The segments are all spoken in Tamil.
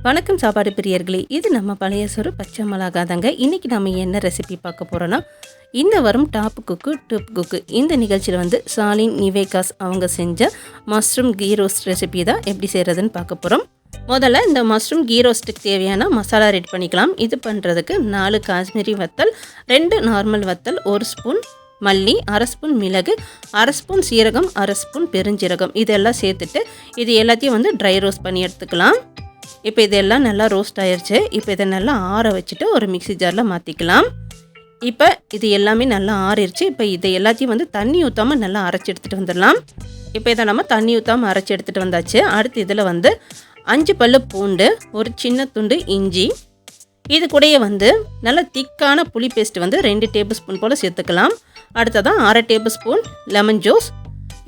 வணக்கம் சாப்பாடு பிரியர்களே, இது நம்ம பழைய சோறு பச்சை மிளகா தாங்க. இன்றைக்கி நம்ம என்ன ரெசிபி பார்க்க போகிறோன்னா, இந்த வரும் டாப் குக்கு டூப் குக்கு இந்த நிகழ்ச்சியில் வந்து சாலின் நிவேகாஸ் அவங்க செஞ்ச மஷ்ரூம் கீ ரோஸ்ட் ரெசிபி தான் எப்படி செய்கிறதுன்னு பார்க்க போகிறோம். முதல்ல இந்த மஷ்ரூம் கீ ரோஸ்ட்டுக்கு தேவையான மசாலா ரெடி பண்ணிக்கலாம். இது பண்ணுறதுக்கு 4 காஷ்மீரி வத்தல், 2 நார்மல் வத்தல், 1 ஸ்பூன் மல்லி, 1/2 ஸ்பூன் மிளகு, 1/2 ஸ்பூன் சீரகம், 1/2 ஸ்பூன் பெருஞ்சீரகம் இதெல்லாம் சேர்த்துட்டு இது எல்லாத்தையும் வந்து ட்ரை ரோஸ்ட் பண்ணி எடுத்துக்கலாம். இப்போ இதெல்லாம் நல்லா ரோஸ்ட் ஆயிடுச்சு. இப்போ இதை நல்லா ஆற வச்சுட்டு ஒரு மிக்ஸி ஜாரில் மாற்றிக்கலாம். இப்போ இது எல்லாமே நல்லா ஆறிடுச்சு. இப்போ இதை எல்லாத்தையும் வந்து தண்ணி ஊற்றாமல் நல்லா அரைச்சி எடுத்துகிட்டு வந்துடலாம். இப்போ இதை நம்ம தண்ணி ஊற்றாமல் அரைச்சி எடுத்துகிட்டு வந்தாச்சு. அடுத்து இதில் வந்து 5 பல்லு பூண்டு, ஒரு சின்ன துண்டு இஞ்சி, இது கூடயே வந்து நல்ல திக்கான புளி பேஸ்ட் வந்து 2 டேபிள் ஸ்பூன் போல் சேர்த்துக்கலாம். அடுத்ததான் 1/2 டேபிள் ஸ்பூன் லெமன் ஜூஸ்,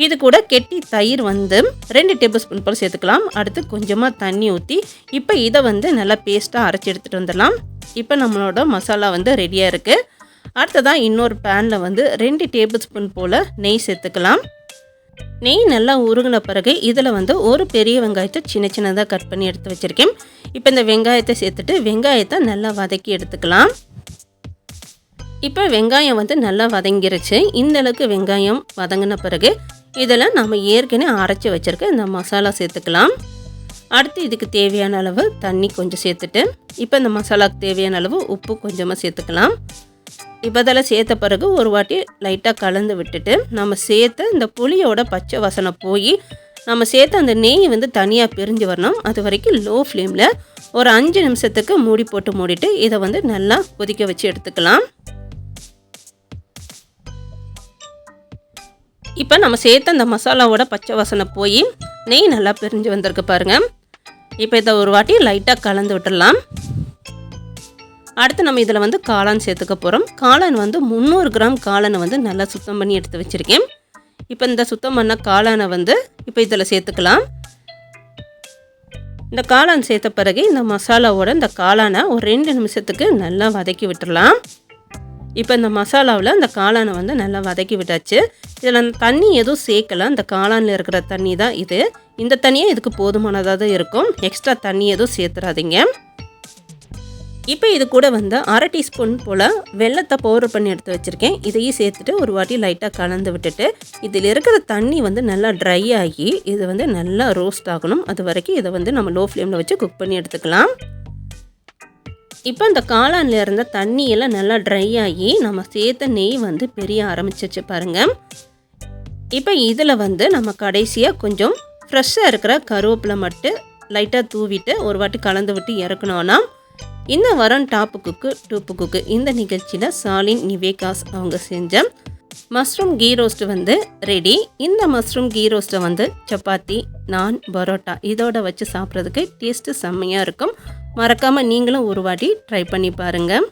இது கூட கெட்டி தயிர் வந்து 2 டேபிள் ஸ்பூன் போல் சேர்த்துக்கலாம். அடுத்து கொஞ்சமாக தண்ணி ஊற்றி இப்போ இதை வந்து நல்லா பேஸ்ட்டாக அரைச்சி எடுத்துகிட்டு வந்துடலாம். இப்போ நம்மளோட மசாலா வந்து ரெடியாக இருக்குது. அடுத்ததான் இன்னொரு பேனில் வந்து 2 டேபிள் ஸ்பூன் போல் நெய் சேர்த்துக்கலாம். நெய் நல்லா உருகின பிறகு இதில் வந்து ஒரு பெரிய வெங்காயத்தை சின்ன சின்னதாக கட் பண்ணி எடுத்து வச்சுருக்கேன். இப்போ இந்த வெங்காயத்தை சேர்த்துட்டு வெங்காயத்தை நல்லா வதக்கி எடுத்துக்கலாம். இப்போ வெங்காயம் வந்து நல்லா வதங்கிருச்சு. இந்தளவுக்கு வெங்காயம் வதங்கின பிறகு இதில் நம்ம ஏற்கனவே அரைச்சி வச்சுருக்க இந்த மசாலா சேர்த்துக்கலாம். அடுத்து இதுக்கு தேவையான அளவு தண்ணி கொஞ்சம் சேர்த்துட்டு இப்போ இந்த மசாலாவுக்கு தேவையான அளவு உப்பு கொஞ்சமாக சேர்த்துக்கலாம். இப்போ அதில் சேர்த்த பிறகு ஒரு வாட்டி லைட்டாக கலந்து விட்டுட்டு நம்ம சேர்த்த இந்த புளியோட பச்சை வாசனை போய் நம்ம சேர்த்த அந்த நெய் வந்து தனியாக பிரிஞ்சு வரணும். அது வரைக்கும் லோ ஃப்ளேமில் ஒரு 5 நிமிஷத்துக்கு மூடிட்டு இதை வந்து நல்லா கொதிக்க வச்சு எடுத்துக்கலாம். இப்போ நம்ம சேர்த்த அந்த மசாலாவோட பச்சை வாசனை போய் நெய் நல்லா பிரிஞ்சு வந்திருக்கு பாருங்கள். இப்போ இதை ஒரு வாட்டி லைட்டாக கலந்து விட்டுடலாம். அடுத்து நம்ம இதில் வந்து காளான் சேர்த்துக்க போகிறோம். காளான் வந்து 300 கிராம் காளானை வந்து நல்லா சுத்தம் பண்ணி எடுத்து வச்சுருக்கேன். இப்போ இந்த சுத்தம் பண்ண காளானை வந்து இப்போ இதில் சேர்த்துக்கலாம். இந்த காளான் சேர்த்த பிறகு இந்த மசாலாவோட இந்த காளானை ஒரு 2 நிமிஷத்துக்கு நல்லா வதக்கி விட்டுடலாம். இப்போ இந்த மசாலாவில் இந்த காளானை வந்து நல்லா வதக்கி விட்டாச்சு. இதில் தண்ணி எதுவும் சேர்க்கலை, அந்த காளானில் இருக்கிற தண்ணி தான் இது. இந்த தண்ணியே இதுக்கு போதுமானதாக தான் இருக்கும். எக்ஸ்ட்ரா தண்ணி எதுவும் சேர்த்துறாதீங்க. இப்போ இது கூட வந்து 1/2 டீஸ்பூன் போல் வெல்லத்தை பவுடர் பண்ணி எடுத்து வச்சுருக்கேன். இதையும் சேர்த்துட்டு ஒரு வாட்டி லைட்டாக கலந்து விட்டுட்டு இதில் இருக்கிற தண்ணி வந்து நல்லா ட்ரை ஆகி இது வந்து நல்லா ரோஸ்ட் ஆகணும். அது வரைக்கும் இதை வந்து நம்ம லோ ஃப்ளேமில் வச்சு குக் பண்ணி எடுத்துக்கலாம். இப்போ அந்த காளானில் இருந்த தண்ணியெல்லாம் நல்லா ட்ரை ஆகி நம்ம சேர்த்த நெய் வந்து பெரிய ஆரம்பிச்சிச்சு பாருங்கள். இப்போ இதில் வந்து நம்ம கடைசியாக கொஞ்சம் ஃப்ரெஷ்ஷாக இருக்கிற கருவேப்பிலை மட்டும் லைட்டாக தூவிட்டு ஒரு வாட்டி கலந்து விட்டு இறக்கணும்னா இந்த வரம் டாப் குக்கு டூப் குக்கு இந்த நிகழ்ச்சியில் சாலின் நிவேகாஸ் அவங்க செஞ்ச மஷ்ரூம் கீ ரோஸ்ட் வந்து ரெடி. இந்த மஷ்ரூம் கீ ரோஸ்ட்டை வந்து சப்பாத்தி, நான், பரோட்டா இதோட வச்சு சாப்பிட்றதுக்கு டேஸ்ட்டு செம்மையாக இருக்கும். மறக்காமல் நீங்களும் ஒரு வாட்டி ட்ரை பண்ணி பாருங்கள்.